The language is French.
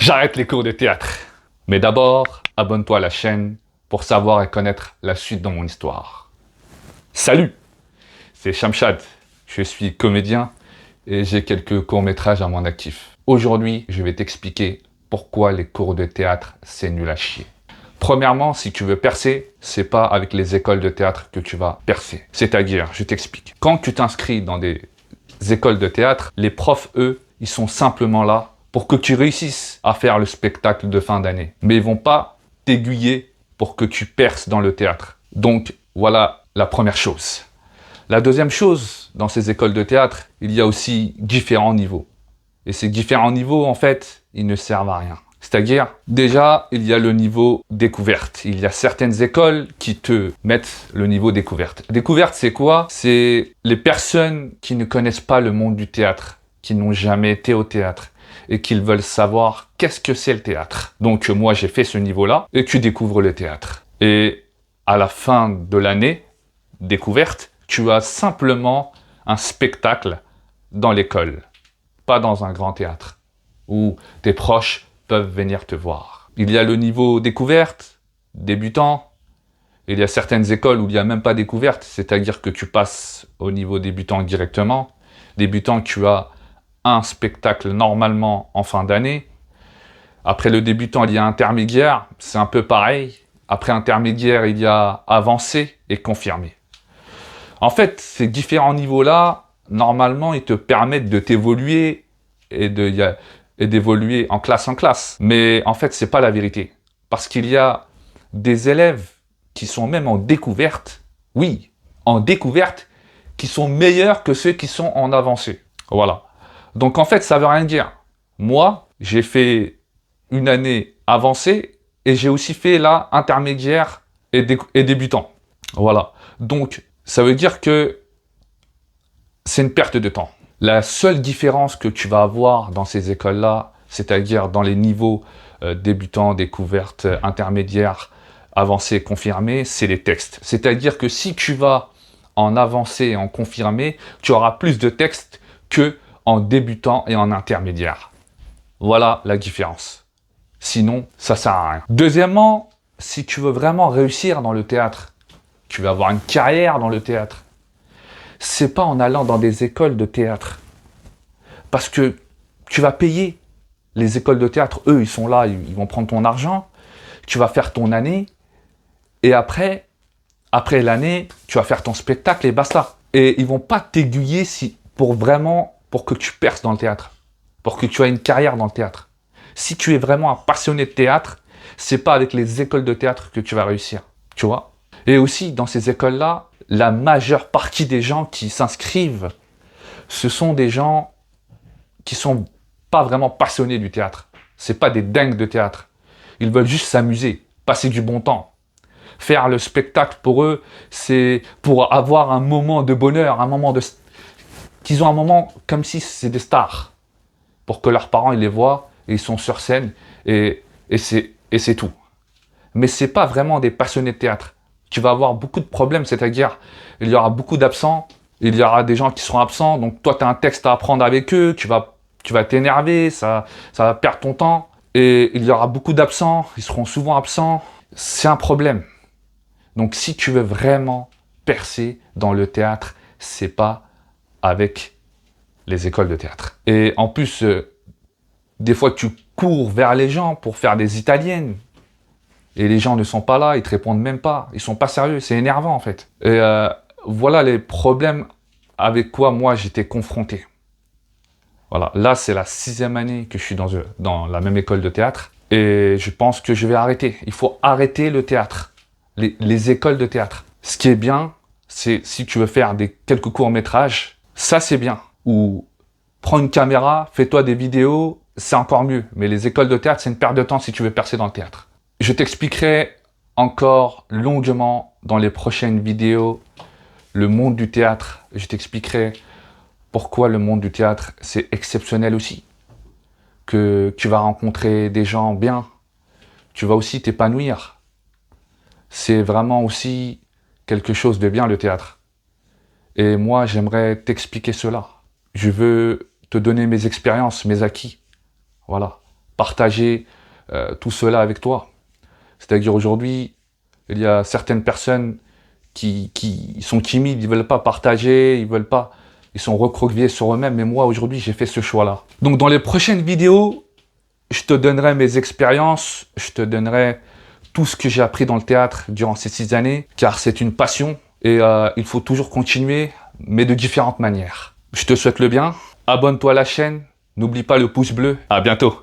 j'arrête les cours de théâtre. Mais d'abord, abonne-toi à la chaîne pour savoir et connaître la suite de mon histoire. Salut, c'est Shamshad, je suis comédien et j'ai quelques courts-métrages à mon actif. Aujourd'hui, je vais t'expliquer pourquoi les cours de théâtre, c'est nul à chier. Premièrement, si tu veux percer, c'est pas avec les écoles de théâtre que tu vas percer. C'est-à-dire, je t'explique. Quand tu t'inscris dans des écoles de théâtre, les profs, eux, ils sont simplement là pour que tu réussisses à faire le spectacle de fin d'année. Mais ils vont pas t'aiguiller pour que tu perces dans le théâtre. Donc, voilà la première chose. La deuxième chose, dans ces écoles de théâtre, il y a aussi différents niveaux. Et ces différents niveaux, en fait, ils ne servent à rien. C'est-à-dire, déjà, il y a le niveau découverte. Il y a certaines écoles qui te mettent le niveau découverte. Découverte, c'est quoi? C'est les personnes qui ne connaissent pas le monde du théâtre, qui n'ont jamais été au théâtre et qui veulent savoir qu'est-ce que c'est le théâtre. Donc, moi, j'ai fait ce niveau-là et tu découvres le théâtre. Et à la fin de l'année découverte, tu as simplement un spectacle dans l'école, pas dans un grand théâtre, où tes proches peuvent venir te voir. Il y a le niveau découverte, débutant. Il y a certaines écoles où il n'y a même pas découverte, c'est-à-dire que tu passes au niveau débutant directement. Débutant, tu as un spectacle normalement en fin d'année. Après le débutant, il y a intermédiaire, c'est un peu pareil. Après intermédiaire, il y a avancé et confirmé. En fait, ces différents niveaux-là, normalement, ils te permettent de t'évoluer et d'évoluer en classe. Mais en fait, c'est pas la vérité. Parce qu'il y a des élèves qui sont même en découverte, oui, en découverte, qui sont meilleurs que ceux qui sont en avancée. Voilà. Donc en fait, ça veut rien dire. Moi, j'ai fait une année avancée et j'ai aussi fait là intermédiaire et débutant. Voilà. Donc, ça veut dire que c'est une perte de temps. La seule différence que tu vas avoir dans ces écoles-là, c'est-à-dire dans les niveaux débutants, découverte, intermédiaire, avancé, confirmé, c'est les textes. C'est-à-dire que si tu vas en avancé et en confirmé, tu auras plus de textes que en débutant et en intermédiaire. Voilà la différence. Sinon, ça sert à rien. Deuxièmement, si tu veux vraiment réussir dans le théâtre, tu veux avoir une carrière dans le théâtre, c'est pas en allant dans des écoles de théâtre. Parce que tu vas payer. Les écoles de théâtre, eux, ils sont là, ils vont prendre ton argent, tu vas faire ton année, et après l'année, tu vas faire ton spectacle et basta. Et ils vont pas t'aiguiller pour que tu perces dans le théâtre, pour que tu aies une carrière dans le théâtre. Si tu es vraiment un passionné de théâtre, c'est pas avec les écoles de théâtre que tu vas réussir, tu vois. Et aussi, dans ces écoles-là, la majeure partie des gens qui s'inscrivent, ce sont des gens qui sont pas vraiment passionnés du théâtre. C'est pas des dingues de théâtre. Ils veulent juste s'amuser, passer du bon temps. Faire le spectacle pour eux, c'est pour avoir un moment de bonheur, qu'ils ont un moment comme si c'est des stars. Pour que leurs parents ils les voient, et ils sont sur scène, et c'est tout. Mais c'est pas vraiment des passionnés de théâtre. Tu vas avoir beaucoup de problèmes, c'est-à-dire il y aura beaucoup d'absents, il y aura des gens qui seront absents, donc toi tu as un texte à apprendre avec eux, tu vas t'énerver, ça va perdre ton temps, et il y aura beaucoup d'absents, ils seront souvent absents, c'est un problème. Donc si tu veux vraiment percer dans le théâtre, c'est pas avec les écoles de théâtre. Et en plus, des fois tu cours vers les gens pour faire des italiennes, et les gens ne sont pas là, ils te répondent même pas, ils sont pas sérieux, c'est énervant en fait. Et voilà les problèmes avec quoi moi j'étais confronté. Voilà, là c'est la 6e année que je suis dans la même école de théâtre, et je pense que je vais arrêter. Il faut arrêter le théâtre, les écoles de théâtre. Ce qui est bien, c'est si tu veux faire quelques courts-métrages, ça c'est bien. Ou prends une caméra, fais-toi des vidéos, c'est encore mieux. Mais les écoles de théâtre, c'est une perte de temps si tu veux percer dans le théâtre. Je t'expliquerai encore longuement dans les prochaines vidéos le monde du théâtre. Je t'expliquerai pourquoi le monde du théâtre, c'est exceptionnel aussi. Que tu vas rencontrer des gens bien. Tu vas aussi t'épanouir. C'est vraiment aussi quelque chose de bien, le théâtre. Et moi, j'aimerais t'expliquer cela. Je veux te donner mes expériences, mes acquis. Voilà. partager tout cela avec toi. C'est-à-dire aujourd'hui, il y a certaines personnes qui sont timides, ils veulent pas partager, ils sont recroquevillés sur eux-mêmes. Mais moi, aujourd'hui, j'ai fait ce choix-là. Donc, dans les prochaines vidéos, je te donnerai mes expériences, je te donnerai tout ce que j'ai appris dans le théâtre durant ces 6 années, car c'est une passion et il faut toujours continuer, mais de différentes manières. Je te souhaite le bien, abonne-toi à la chaîne, n'oublie pas le pouce bleu, à bientôt.